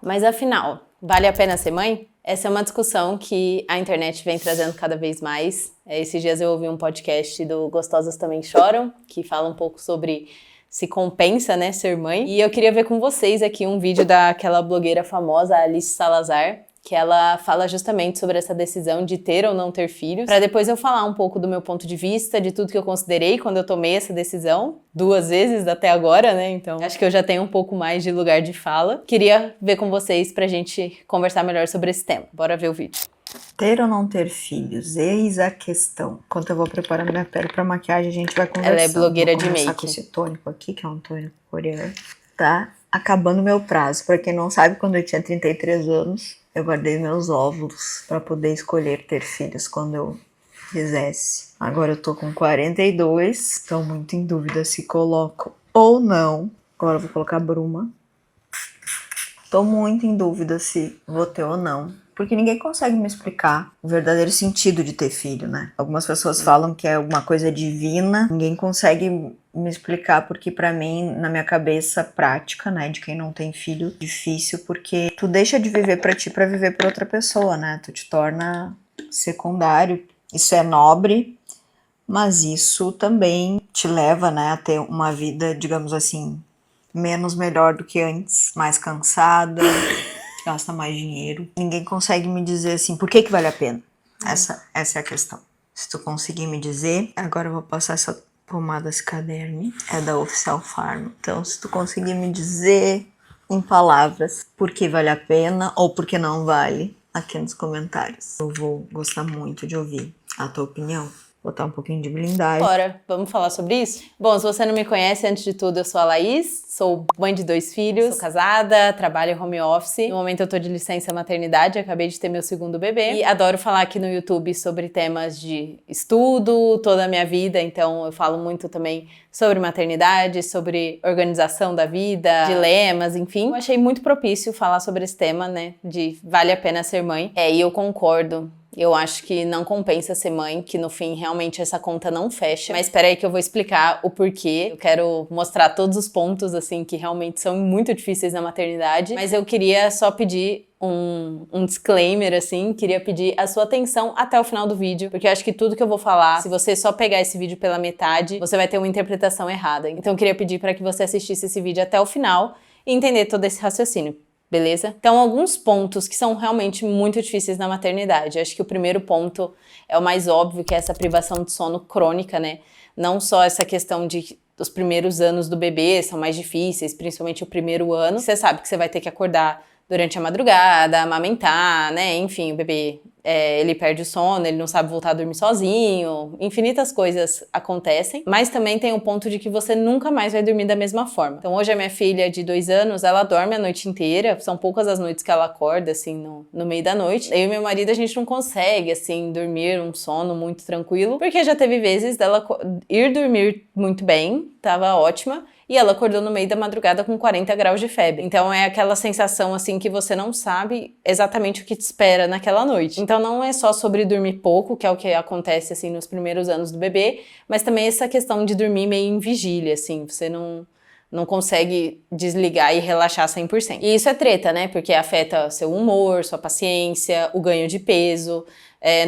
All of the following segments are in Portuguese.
Mas afinal, vale a pena ser mãe? Essa é uma discussão que a internet vem trazendo cada vez mais. Esses dias eu ouvi um podcast do Gostosas Também Choram, que fala um pouco sobre se compensa, né, ser mãe. E eu queria ver com vocês aqui um vídeo daquela blogueira famosa, Alice Salazar, que ela fala justamente sobre essa decisão de ter ou não ter filhos, para depois eu falar um pouco do meu ponto de vista, de tudo que eu considerei quando eu tomei essa decisão, 2 vezes até agora, né? Então acho que eu já tenho um pouco mais de lugar de fala. Queria ver com vocês pra gente conversar melhor sobre esse tema. Bora ver o vídeo. Ter ou não ter filhos? Eis a questão. Enquanto eu vou preparar minha pele pra maquiagem, a gente vai conversando. Ela é blogueira de make. Vou começar com esse tônico aqui, que é um tônico coreano. Tá acabando o meu prazo. Pra quem não sabe, quando eu tinha 33 anos, eu guardei meus óvulos pra poder escolher ter filhos quando eu quisesse. Agora eu tô com 42, tô muito em dúvida se coloco ou não. Agora eu vou colocar bruma. Tô muito em dúvida se vou ter ou não. Porque ninguém consegue me explicar o verdadeiro sentido de ter filho, né? Algumas pessoas falam que é alguma coisa divina. Ninguém consegue me explicar porque pra mim, na minha cabeça prática, né, de quem não tem filho, difícil, porque tu deixa de viver pra ti pra viver pra outra pessoa, né? Tu te torna secundário. Isso é nobre, mas isso também te leva, né, a ter uma vida, digamos assim, menos melhor do que antes, mais cansada, gasta mais dinheiro. Ninguém consegue me dizer assim, por que vale a pena? Essa é a questão. Se tu conseguir me dizer, agora eu vou passar essa pomada Cicaderme, é da Oficial Farm. Então, se tu conseguir me dizer em palavras por que vale a pena ou por que não vale, aqui nos comentários. Eu vou gostar muito de ouvir a tua opinião. Botar um pouquinho de blindagem. Bora, vamos falar sobre isso? Bom, se você não me conhece, antes de tudo, eu sou a Laís, sou mãe de 2 filhos, sou casada, trabalho em home office. No momento eu tô de licença maternidade, acabei de ter meu 2º bebê. E adoro falar aqui no YouTube sobre temas de estudo, toda a minha vida, então eu falo muito também sobre maternidade, sobre organização da vida, dilemas, enfim. Eu achei muito propício falar sobre esse tema, né, de vale a pena ser mãe. E eu concordo. Eu acho que não compensa ser mãe, que no fim realmente essa conta não fecha. Mas espera aí que eu vou explicar o porquê. Eu quero mostrar todos os pontos, assim, que realmente são muito difíceis na maternidade. Mas eu queria só pedir um disclaimer, assim, queria pedir a sua atenção até o final do vídeo, porque eu acho que tudo que eu vou falar, se você só pegar esse vídeo pela metade, você vai ter uma interpretação errada. Então eu queria pedir para que você assistisse esse vídeo até o final e entender todo esse raciocínio. Beleza? Então, alguns pontos que são realmente muito difíceis na maternidade. Eu acho que o primeiro ponto é o mais óbvio, que é essa privação de sono crônica, né? Não só essa questão de os primeiros anos do bebê são mais difíceis, principalmente o primeiro ano. Você sabe que você vai ter que acordar durante a madrugada, amamentar, né? Enfim, o bebê, ele perde o sono, ele não sabe voltar a dormir sozinho, infinitas coisas acontecem, mas também tem o ponto de que você nunca mais vai dormir da mesma forma. Então hoje a minha filha de 2 anos, ela dorme a noite inteira, são poucas as noites que ela acorda, assim, no meio da noite. Eu e meu marido, a gente não consegue, assim, dormir um sono muito tranquilo, porque já teve vezes dela ir dormir muito bem, tava ótima, e ela acordou no meio da madrugada com 40 graus de febre. Então é aquela sensação assim que você não sabe exatamente o que te espera naquela noite. Então não é só sobre dormir pouco, que é o que acontece assim nos primeiros anos do bebê, mas também essa questão de dormir meio em vigília, assim, você não consegue desligar e relaxar 100%. E isso é treta, né? Porque afeta seu humor, sua paciência, o ganho de peso.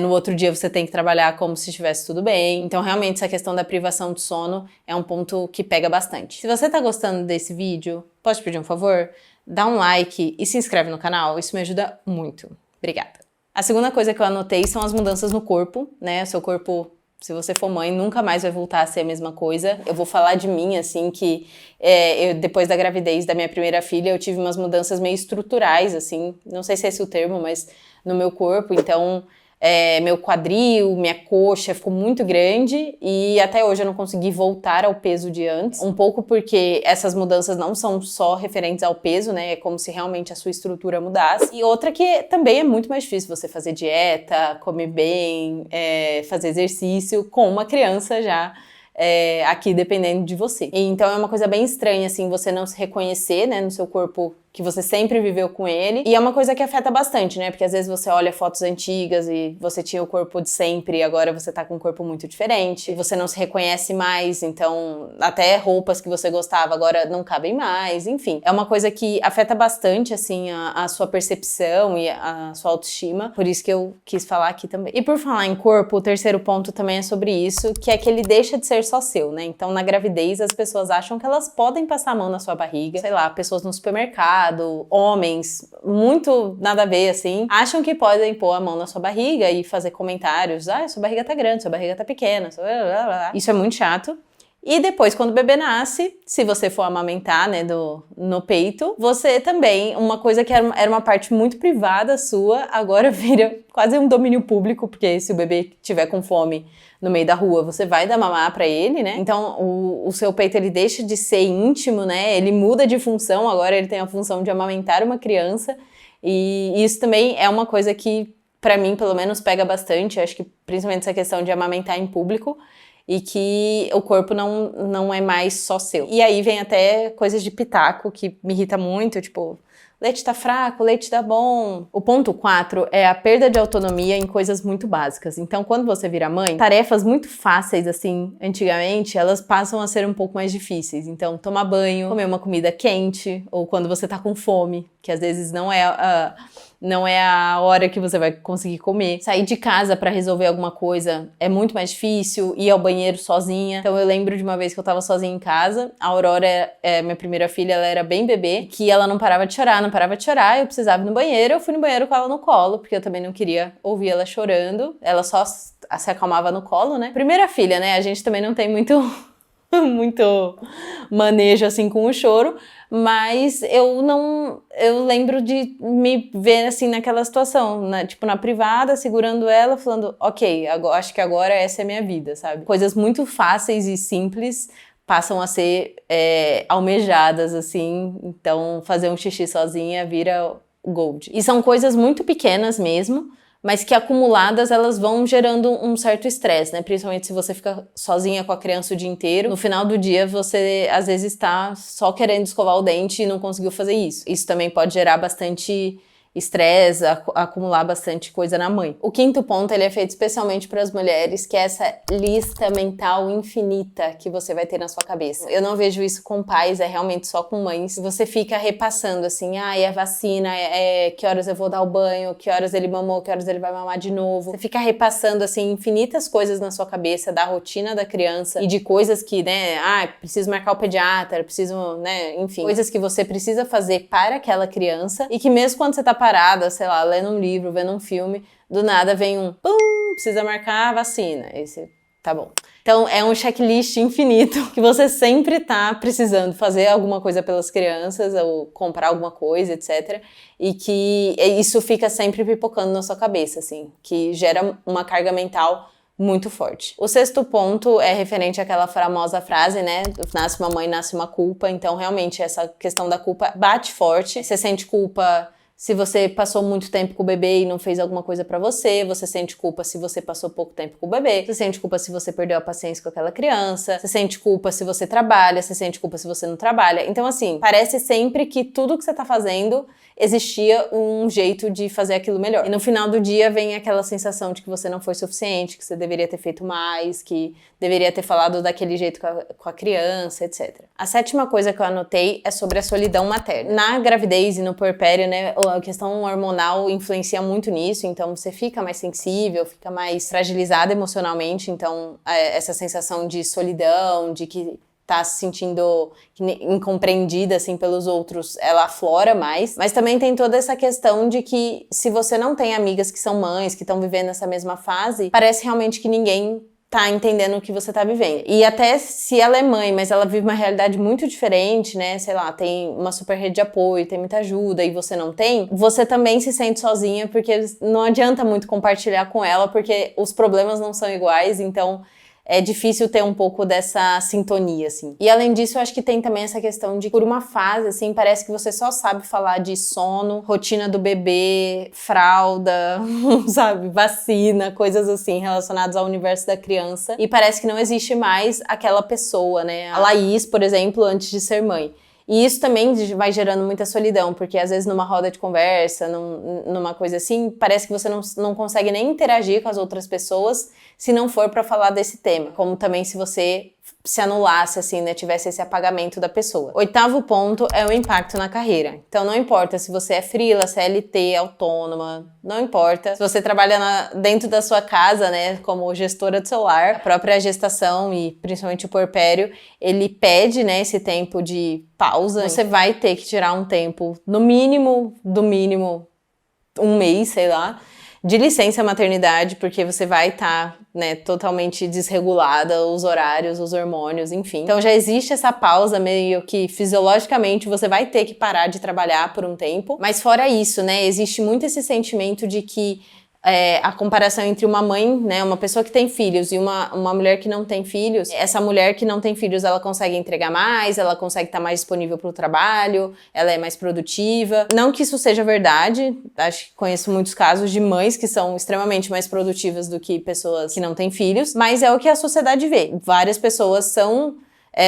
No outro dia você tem que trabalhar como se estivesse tudo bem. Então, realmente, essa questão da privação de sono é um ponto que pega bastante. Se você tá gostando desse vídeo, pode pedir um favor? Dá um like e se inscreve no canal, isso me ajuda muito. Obrigada. A segunda coisa que eu anotei são as mudanças no corpo, né? O seu corpo, se você for mãe, nunca mais vai voltar a ser a mesma coisa. Eu vou falar de mim, assim, que depois da gravidez da minha primeira filha, eu tive umas mudanças meio estruturais, assim, não sei se é esse o termo, mas no meu corpo. Então, meu quadril, minha coxa ficou muito grande e até hoje eu não consegui voltar ao peso de antes. Um pouco porque essas mudanças não são só referentes ao peso, né? É como se realmente a sua estrutura mudasse. E outra que também é muito mais difícil você fazer dieta, comer bem, fazer exercício com uma criança já aqui dependendo de você. E então é uma coisa bem estranha, assim, você não se reconhecer, né, no seu corpo que você sempre viveu com ele. E é uma coisa que afeta bastante, né? Porque às vezes você olha fotos antigas e você tinha o corpo de sempre e agora você tá com um corpo muito diferente. Você não se reconhece mais, então até roupas que você gostava agora não cabem mais, enfim. É uma coisa que afeta bastante, assim, a sua percepção e a sua autoestima. Por isso que eu quis falar aqui também. E por falar em corpo, o terceiro ponto também é sobre isso, que é que ele deixa de ser só seu, né? Então na gravidez as pessoas acham que elas podem passar a mão na sua barriga. Sei lá, pessoas no supermercado, homens, muito nada a ver, assim, acham que podem pôr a mão na sua barriga e fazer comentários, sua barriga tá grande, sua barriga tá pequena, isso é muito chato. E depois, quando o bebê nasce, se você for amamentar, né, no peito, você também, uma coisa que era uma parte muito privada sua, agora vira quase um domínio público, porque se o bebê tiver com fome no meio da rua, você vai dar mamar pra ele, né? Então, o seu peito, ele deixa de ser íntimo, né? Ele muda de função, agora ele tem a função de amamentar uma criança. E isso também é uma coisa que, pra mim, pelo menos, pega bastante. Acho que, principalmente essa questão de amamentar em público. E que o corpo não é mais só seu. E aí vem até coisas de pitaco, que me irrita muito, tipo... Leite tá fraco, leite tá bom. O ponto 4 é a perda de autonomia em coisas muito básicas. Então, quando você vira mãe, tarefas muito fáceis, assim, antigamente, elas passam a ser um pouco mais difíceis. Então, tomar banho, comer uma comida quente, ou quando você tá com fome, que às vezes não é a hora que você vai conseguir comer. Sair de casa pra resolver alguma coisa é muito mais difícil, ir ao banheiro sozinha. Então eu lembro de uma vez que eu tava sozinha em casa, a Aurora, minha primeira filha, ela era bem bebê, que ela não parava de chorar, eu precisava ir no banheiro, eu fui no banheiro com ela no colo, porque eu também não queria ouvir ela chorando, ela só se acalmava no colo, né? Primeira filha, né, a gente também não tem muito manejo assim com o choro, mas eu lembro de me ver assim naquela situação, tipo na privada, segurando ela, falando, ok, acho que agora essa é a minha vida, sabe? Coisas muito fáceis e simples passam a ser almejadas, assim, então fazer um xixi sozinha vira gold. E são coisas muito pequenas mesmo, mas que acumuladas elas vão gerando um certo estresse, né? Principalmente se você fica sozinha com a criança o dia inteiro. No final do dia, você às vezes está só querendo escovar o dente e não conseguiu fazer isso. Isso também pode gerar bastante estresse, acumular bastante coisa na mãe. O quinto ponto, ele é feito especialmente para as mulheres, que é essa lista mental infinita que você vai ter na sua cabeça. Eu não vejo isso com pais, é realmente só com mães. Você fica repassando assim, é a vacina, que horas eu vou dar o banho, que horas ele mamou, que horas ele vai mamar de novo. Você fica repassando assim infinitas coisas na sua cabeça da rotina da criança e de coisas que, né, preciso marcar o pediatra, preciso, né, enfim, coisas que você precisa fazer para aquela criança e que mesmo quando você tá parada, sei lá, lendo um livro, vendo um filme, do nada vem precisa marcar a vacina. Esse, tá bom. Então, é um checklist infinito que você sempre tá precisando fazer alguma coisa pelas crianças ou comprar alguma coisa, etc. E que isso fica sempre pipocando na sua cabeça, assim, que gera uma carga mental muito forte. O sexto ponto é referente àquela famosa frase, né? Nasce uma mãe, nasce uma culpa. Então, realmente, essa questão da culpa bate forte. Você sente culpa se você passou muito tempo com o bebê e não fez alguma coisa pra você sente culpa se você passou pouco tempo com o bebê, você sente culpa se você perdeu a paciência com aquela criança, você sente culpa se você trabalha, você sente culpa se você não trabalha. Então, assim, parece sempre que tudo que você tá fazendo existia um jeito de fazer aquilo melhor. E no final do dia vem aquela sensação de que você não foi suficiente, que você deveria ter feito mais, que deveria ter falado daquele jeito com a criança, etc. A sétima coisa que eu anotei é sobre a solidão materna. Na gravidez e no puerpério, né, a questão hormonal influencia muito nisso, então você fica mais sensível, fica mais fragilizada emocionalmente, então essa sensação de solidão, de que tá se sentindo incompreendida, assim, pelos outros, ela aflora mais. Mas também tem toda essa questão de que se você não tem amigas que são mães, que estão vivendo essa mesma fase, parece realmente que ninguém tá entendendo o que você tá vivendo. E até se ela é mãe, mas ela vive uma realidade muito diferente, né? Sei lá, tem uma super rede de apoio, tem muita ajuda e você não tem, você também se sente sozinha, porque não adianta muito compartilhar com ela, porque os problemas não são iguais, então é difícil ter um pouco dessa sintonia, assim. E além disso, eu acho que tem também essa questão de, por uma fase, assim, parece que você só sabe falar de sono, rotina do bebê, fralda, sabe, vacina, coisas assim relacionadas ao universo da criança. E parece que não existe mais aquela pessoa, né? A Laís, por exemplo, antes de ser mãe. E isso também vai gerando muita solidão, porque às vezes numa roda de conversa, numa coisa assim, parece que você não consegue nem interagir com as outras pessoas se não for para falar desse tema. Como também se você se anulasse, assim, né, tivesse esse apagamento da pessoa. 8º ponto é o impacto na carreira. Então não importa se você é freela, CLT, autônoma, não importa. Se você trabalha dentro da sua casa, né, como gestora de celular, a própria gestação e principalmente o puerpério, ele pede, né, esse tempo de pausa. Você vai ter que tirar um tempo, no mínimo, do mínimo, um mês, sei lá, de licença maternidade, porque você vai estar, né, totalmente desregulada, os horários, os hormônios, enfim. Então já existe essa pausa meio que fisiologicamente você vai ter que parar de trabalhar por um tempo. Mas fora isso, né, existe muito esse sentimento de que a comparação entre uma mãe, né, uma pessoa que tem filhos e uma mulher que não tem filhos, essa mulher que não tem filhos, ela consegue entregar mais, ela consegue estar mais disponível para o trabalho, ela é mais produtiva. Não que isso seja verdade, acho que conheço muitos casos de mães que são extremamente mais produtivas do que pessoas que não têm filhos, mas é o que a sociedade vê. Várias pessoas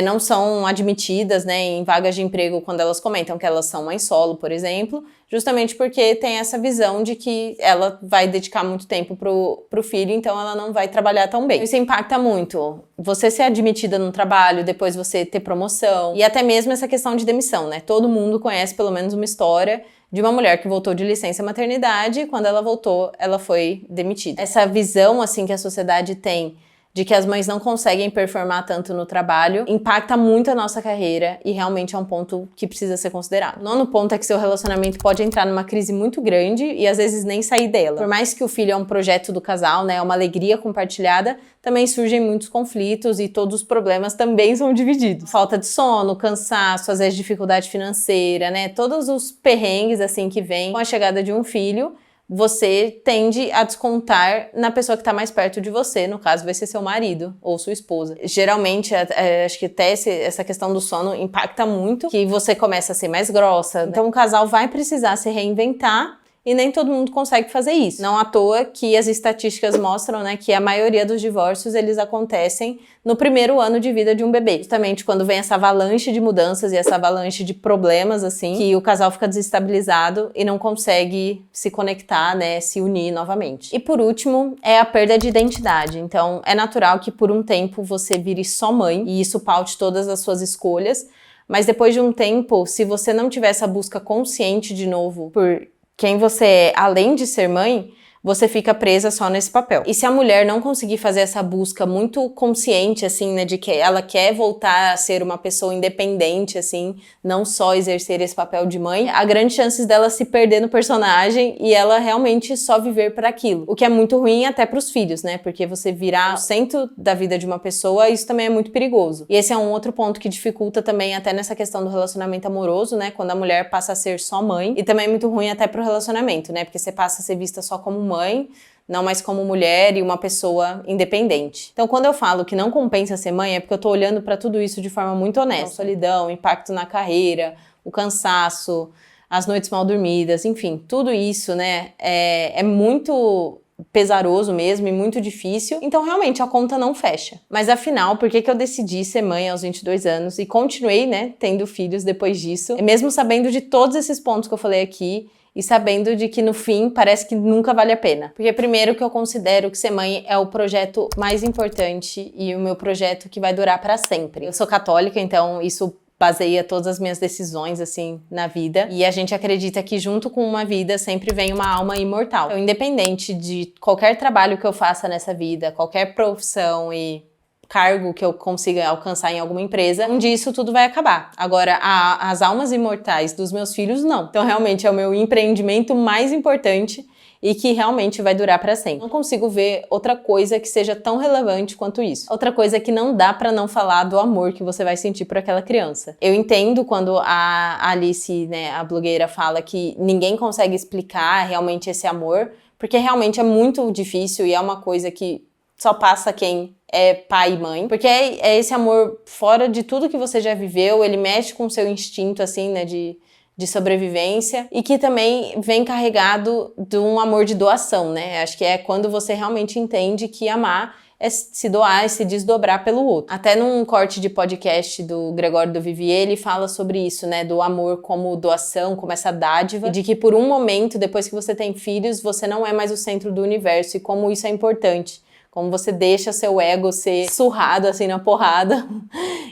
não são admitidas, né, em vagas de emprego quando elas comentam que elas são mães solo, por exemplo, justamente porque tem essa visão de que ela vai dedicar muito tempo pro filho, então ela não vai trabalhar tão bem. Isso impacta muito. Você ser admitida no trabalho, depois você ter promoção, e até mesmo essa questão de demissão, né? Todo mundo conhece pelo menos uma história de uma mulher que voltou de licença maternidade e quando ela voltou, ela foi demitida. Essa visão, assim, que a sociedade tem de que as mães não conseguem performar tanto no trabalho, impacta muito a nossa carreira e realmente é um ponto que precisa ser considerado. O 9º ponto é que seu relacionamento pode entrar numa crise muito grande e às vezes nem sair dela. Por mais que o filho é um projeto do casal, né, é uma alegria compartilhada, também surgem muitos conflitos e todos os problemas também são divididos. Falta de sono, cansaço, às vezes dificuldade financeira, né, todos os perrengues assim que vêm com a chegada de um filho, você tende a descontar na pessoa que está mais perto de você, no caso vai ser seu marido ou sua esposa. Geralmente, acho que até essa questão do sono impacta muito, que você começa a ser mais grossa. Então o casal vai precisar se reinventar e nem todo mundo consegue fazer isso. Não à toa que as estatísticas mostram, né, que a maioria dos divórcios, eles acontecem no primeiro ano de vida de um bebê. Justamente quando vem essa avalanche de mudanças e essa avalanche de problemas, assim, que o casal fica desestabilizado e não consegue se conectar, né, se unir novamente. E por último, é a perda de identidade. Então, é natural que por um tempo você vire só mãe e isso paute todas as suas escolhas, mas depois de um tempo, se você não tiver essa busca consciente de novo por quem você é, além de ser mãe, você fica presa só nesse papel. E se a mulher não conseguir fazer essa busca muito consciente, assim, né, de que ela quer voltar a ser uma pessoa independente, assim, não só exercer esse papel de mãe, há grandes chances dela se perder no personagem e ela realmente só viver para aquilo. O que é muito ruim até pros filhos, né, porque você virar o centro da vida de uma pessoa, isso também é muito perigoso. E esse é um outro ponto que dificulta também até nessa questão do relacionamento amoroso, né, quando a mulher passa a ser só mãe, e também é muito ruim até pro relacionamento, né, porque você passa a ser vista só como mãe, não mais como mulher e uma pessoa independente. Então, quando eu falo que não compensa ser mãe, é porque eu tô olhando para tudo isso de forma muito honesta. Então, solidão, impacto na carreira, o cansaço, as noites mal dormidas, enfim, tudo isso, né, é muito pesaroso mesmo e muito difícil, então realmente a conta não fecha. Mas afinal, por que eu decidi ser mãe aos 22 anos e continuei, né, tendo filhos depois disso, mesmo sabendo de todos esses pontos que eu falei aqui, e sabendo de que no fim parece que nunca vale a pena. Porque primeiro que eu considero que ser mãe é o projeto mais importante e o meu projeto que vai durar para sempre. Eu sou católica, então isso baseia todas as minhas decisões, assim, na vida. E a gente acredita que junto com uma vida sempre vem uma alma imortal. Então, independente de qualquer trabalho que eu faça nessa vida, qualquer profissão e cargo que eu consiga alcançar em alguma empresa, um dia isso tudo vai acabar. Agora, as almas imortais dos meus filhos, não. Então, realmente, é o meu empreendimento mais importante e que realmente vai durar para sempre. Não consigo ver outra coisa que seja tão relevante quanto isso. Outra coisa que não dá para não falar do amor que você vai sentir por aquela criança. Eu entendo quando a Alice, né, a blogueira, fala que ninguém consegue explicar realmente esse amor, porque realmente é muito difícil e é uma coisa que só passa quem é pai e mãe, porque é esse amor fora de tudo que você já viveu, ele mexe com o seu instinto, assim, né, de sobrevivência, e que também vem carregado de um amor de doação, né? Acho que é quando você realmente entende que amar é se doar e se desdobrar pelo outro. Até num corte de podcast do Gregório do Vivier, ele fala sobre isso, né, do amor como doação, como essa dádiva, e de que por um momento, depois que você tem filhos, você não é mais o centro do universo, e como isso é importante. Como você deixa seu ego ser surrado assim na porrada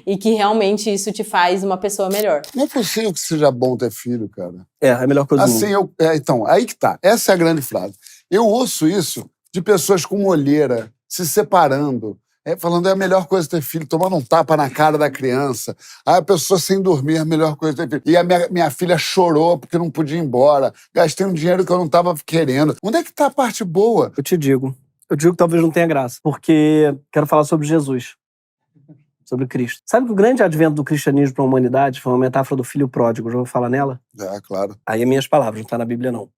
e que realmente isso te faz uma pessoa melhor. Não é possível que seja bom ter filho, cara. É a melhor coisa do mundo. Então, aí que tá. Essa é a grande frase. Eu ouço isso de pessoas com olheira, se separando, falando é a melhor coisa ter filho, tomando um tapa na cara da criança. Aí a pessoa sem dormir, é a melhor coisa ter filho. E a minha filha chorou porque não podia ir embora. Gastei um dinheiro que eu não tava querendo. Onde é que tá a parte boa? Eu digo que talvez não tenha graça, porque quero falar sobre Jesus, sobre Cristo. Sabe que o grande advento do cristianismo para a humanidade foi uma metáfora do filho pródigo, já vou falar nela? Claro. Aí é minhas palavras, não está na Bíblia não.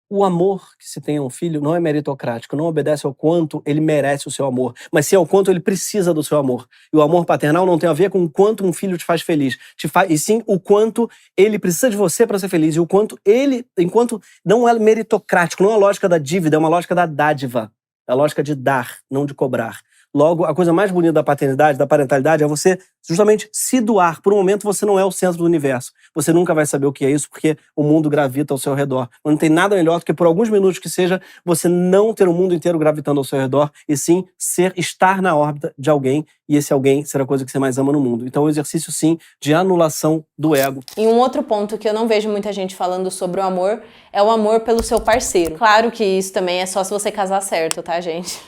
O amor que se tem a um filho não é meritocrático, não obedece ao quanto ele merece o seu amor, mas sim ao quanto ele precisa do seu amor. E o amor paternal não tem a ver com o quanto um filho te faz feliz, e sim o quanto ele precisa de você para ser feliz, e o quanto enquanto não é meritocrático, não é a lógica da dívida, é uma lógica da dádiva, é a lógica de dar, não de cobrar. Logo, a coisa mais bonita da paternidade, da parentalidade, é você justamente se doar. Por um momento, você não é o centro do universo. Você nunca vai saber o que é isso, porque o mundo gravita ao seu redor. Não tem nada melhor do que, por alguns minutos que seja, você não ter o mundo inteiro gravitando ao seu redor, e sim estar na órbita de alguém, e esse alguém ser a coisa que você mais ama no mundo. Então, é um exercício, sim, de anulação do ego. E um outro ponto que eu não vejo muita gente falando sobre o amor é o amor pelo seu parceiro. Claro que isso também é só se você casar certo, tá, gente?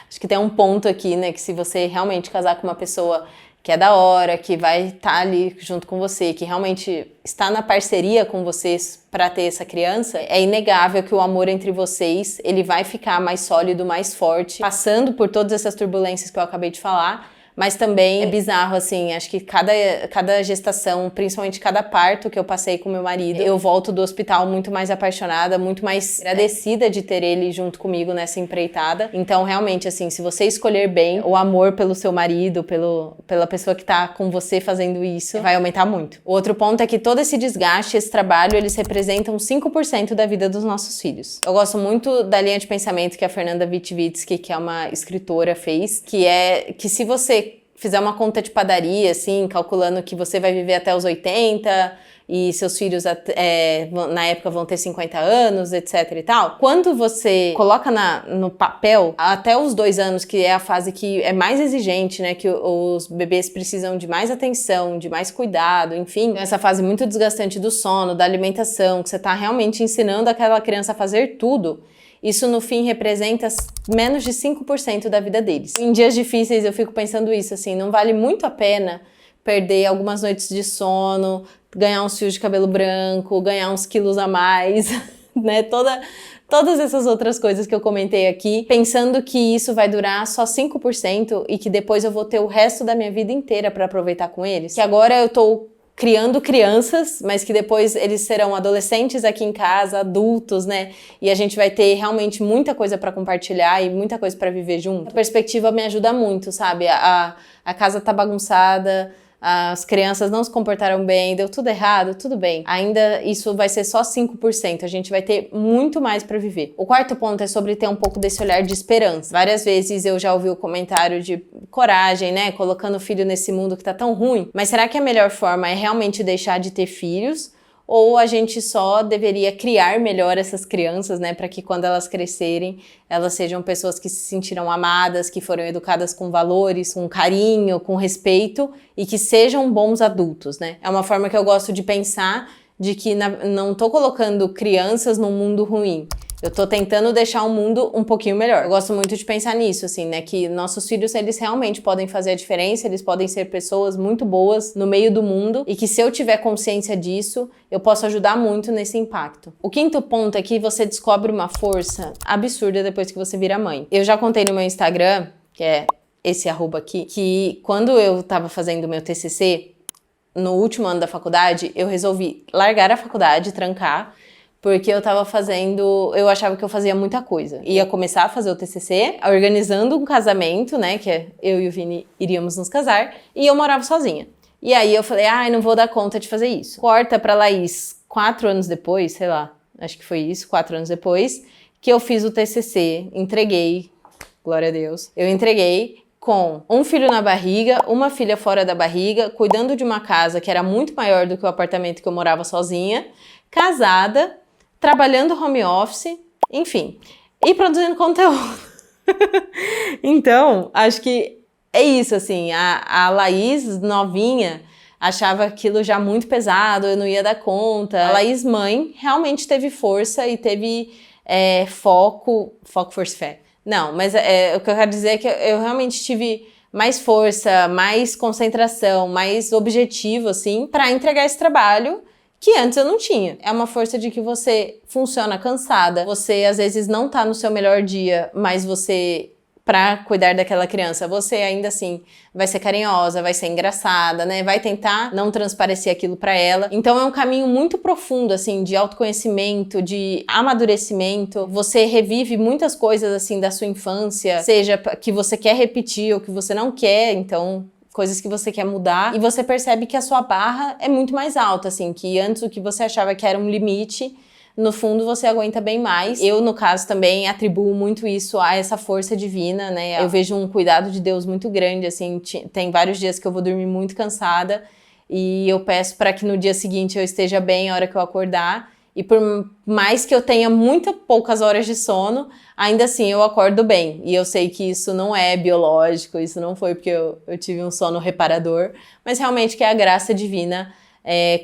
Acho que tem um ponto aqui, né, que se você realmente casar com uma pessoa que é da hora, que vai estar ali junto com você, que realmente está na parceria com vocês para ter essa criança, é inegável que o amor entre vocês, ele vai ficar mais sólido, mais forte, passando por todas essas turbulências que eu acabei de falar. Mas também é bizarro, assim, acho que cada gestação, principalmente cada parto que eu passei com meu marido, eu volto do hospital muito mais apaixonada, muito mais agradecida de ter ele junto comigo nessa empreitada. Então, realmente, assim, se você escolher bem o amor pelo seu marido, pela pessoa que tá com você fazendo isso, vai aumentar muito. O outro ponto é que todo esse desgaste, esse trabalho, eles representam 5% da vida dos nossos filhos. Eu gosto muito da linha de pensamento que a Fernanda Witwicki, que é uma escritora, fez, que é que se você fizer uma conta de padaria, assim, calculando que você vai viver até os 80 e seus filhos na época vão ter 50 anos, etc e tal, quando você coloca no papel, até os 2 anos, que é a fase que é mais exigente, né, que os bebês precisam de mais atenção, de mais cuidado, enfim, essa fase muito desgastante do sono, da alimentação, que você tá realmente ensinando aquela criança a fazer tudo, isso no fim representa menos de 5% da vida deles. Em dias difíceis eu fico pensando isso, assim, não vale muito a pena perder algumas noites de sono, ganhar uns fios de cabelo branco, ganhar uns quilos a mais, né, todas essas outras coisas que eu comentei aqui, pensando que isso vai durar só 5% e que depois eu vou ter o resto da minha vida inteira para aproveitar com eles. Que agora eu tô criando crianças, mas que depois eles serão adolescentes aqui em casa, adultos, né? E a gente vai ter realmente muita coisa para compartilhar e muita coisa para viver junto. A perspectiva me ajuda muito, sabe? A casa tá bagunçada, as crianças não se comportaram bem, deu tudo errado, tudo bem. Ainda isso vai ser só 5%, a gente vai ter muito mais para viver. O quarto ponto é sobre ter um pouco desse olhar de esperança. Várias vezes eu já ouvi o comentário de coragem, né, colocando o filho nesse mundo que tá tão ruim, mas será que a melhor forma é realmente deixar de ter filhos? Ou a gente só deveria criar melhor essas crianças, né, para que quando elas crescerem, elas sejam pessoas que se sentiram amadas, que foram educadas com valores, com carinho, com respeito e que sejam bons adultos, né? É uma forma que eu gosto de pensar de que não tô colocando crianças num mundo ruim. Eu tô tentando deixar o mundo um pouquinho melhor. Eu gosto muito de pensar nisso, assim, né? Que nossos filhos, eles realmente podem fazer a diferença, eles podem ser pessoas muito boas no meio do mundo e que se eu tiver consciência disso, eu posso ajudar muito nesse impacto. O quinto ponto é que você descobre uma força absurda depois que você vira mãe. Eu já contei no meu Instagram, que é esse @, que quando eu tava fazendo o meu TCC, no último ano da faculdade, eu resolvi largar a faculdade, trancar, porque eu eu achava que eu fazia muita coisa. Ia começar a fazer o TCC, organizando um casamento, né, que eu e o Vini iríamos nos casar, e eu morava sozinha. E aí eu falei, não vou dar conta de fazer isso. Corta pra Laís, 4 anos depois, sei lá, acho que foi isso, 4 anos depois, que eu fiz o TCC, entreguei, glória a Deus. Eu entreguei com um filho na barriga, uma filha fora da barriga, cuidando de uma casa que era muito maior do que o apartamento que eu morava sozinha, casada, trabalhando home office, enfim, e produzindo conteúdo. Então, acho que é isso, assim, a Laís, novinha, achava aquilo já muito pesado, eu não ia dar conta. A Laís, mãe, realmente teve força e teve foco, força e fé. Não, mas o que eu quero dizer é que eu realmente tive mais força, mais concentração, mais objetivo, assim, para entregar esse trabalho que antes eu não tinha. É uma força de que você funciona cansada, você às vezes não tá no seu melhor dia, mas você, pra cuidar daquela criança, você ainda assim vai ser carinhosa, vai ser engraçada, né? Vai tentar não transparecer aquilo pra ela. Então é um caminho muito profundo, assim, de autoconhecimento, de amadurecimento. Você revive muitas coisas, assim, da sua infância, seja que você quer repetir ou que você não quer, então coisas que você quer mudar, e você percebe que a sua barra é muito mais alta, assim, que antes o que você achava que era um limite, no fundo você aguenta bem mais. Eu, no caso, também atribuo muito isso a essa força divina, né? Eu vejo um cuidado de Deus muito grande, assim, tem vários dias que eu vou dormir muito cansada e eu peço para que no dia seguinte eu esteja bem a hora que eu acordar. E por mais que eu tenha poucas horas de sono, ainda assim eu acordo bem. E eu sei que isso não é biológico, isso não foi porque eu tive um sono reparador, mas realmente que é a graça divina.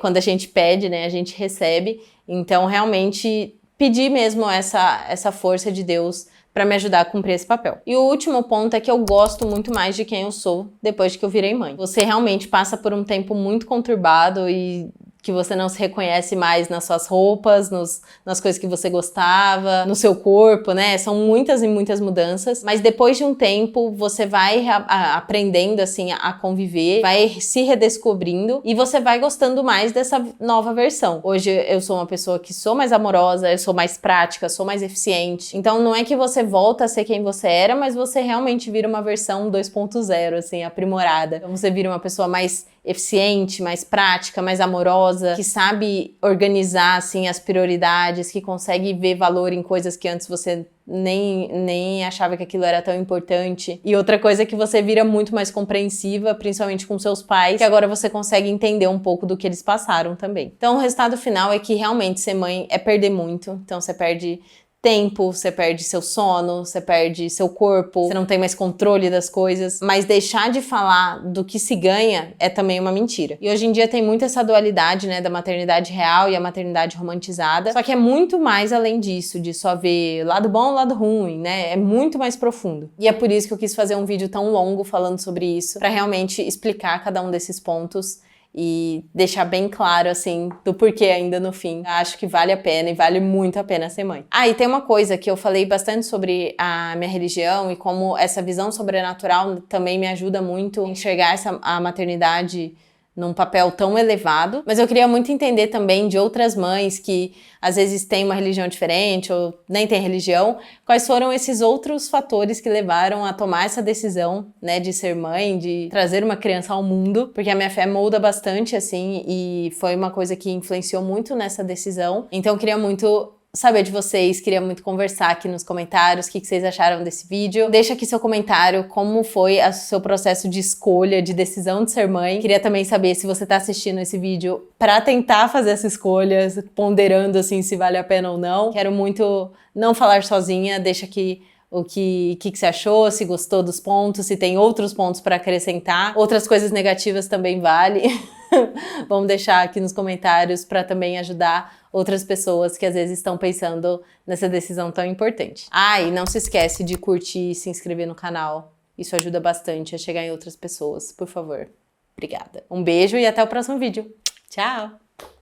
Quando a gente pede, né, a gente recebe. Então, realmente, pedir mesmo essa força de Deus para me ajudar a cumprir esse papel. E o último ponto é que eu gosto muito mais de quem eu sou depois de que eu virei mãe. Você realmente passa por um tempo muito conturbado e que você não se reconhece mais nas suas roupas, nas coisas que você gostava, no seu corpo, né? São muitas e muitas mudanças, mas depois de um tempo você vai aprendendo, assim, a conviver, vai se redescobrindo e você vai gostando mais dessa nova versão. Hoje eu sou uma pessoa que sou mais amorosa, eu sou mais prática, sou mais eficiente. Então não é que você volta a ser quem você era, mas você realmente vira uma versão 2.0, assim, aprimorada. Então você vira uma pessoa mais eficiente, mais prática, mais amorosa, que sabe organizar, assim, as prioridades, que consegue ver valor em coisas que antes você nem achava que aquilo era tão importante. E outra coisa é que você vira muito mais compreensiva, principalmente com seus pais, que agora você consegue entender um pouco do que eles passaram também. Então o resultado final é que realmente ser mãe é perder muito. Então você perde tempo, você perde seu sono, você perde seu corpo, você não tem mais controle das coisas, mas deixar de falar do que se ganha é também uma mentira. E hoje em dia tem muito essa dualidade, né, da maternidade real e a maternidade romantizada, só que é muito mais além disso, de só ver lado bom, lado ruim, né, é muito mais profundo. E é por isso que eu quis fazer um vídeo tão longo falando sobre isso, pra realmente explicar cada um desses pontos e deixar bem claro, assim, do porquê ainda no fim. Acho que vale a pena e vale muito a pena ser mãe. E tem uma coisa que eu falei bastante sobre a minha religião e como essa visão sobrenatural também me ajuda muito a enxergar a maternidade num papel tão elevado, mas eu queria muito entender também de outras mães que às vezes têm uma religião diferente ou nem têm religião, quais foram esses outros fatores que levaram a tomar essa decisão, né, de ser mãe, de trazer uma criança ao mundo, porque a minha fé molda bastante, assim, e foi uma coisa que influenciou muito nessa decisão. Então eu queria muito saber de vocês, queria muito conversar aqui nos comentários, o que vocês acharam desse vídeo. Deixa aqui seu comentário, como foi o seu processo de escolha, de decisão de ser mãe. Queria também saber se você tá assistindo esse vídeo pra tentar fazer essa escolha, ponderando assim se vale a pena ou não. Quero muito não falar sozinha, deixa aqui o que você achou, se gostou dos pontos, se tem outros pontos para acrescentar. Outras coisas negativas também vale. Vamos deixar aqui nos comentários para também ajudar outras pessoas que às vezes estão pensando nessa decisão tão importante. E não se esquece de curtir e se inscrever no canal. Isso ajuda bastante a chegar em outras pessoas, por favor. Obrigada. Um beijo e até o próximo vídeo. Tchau!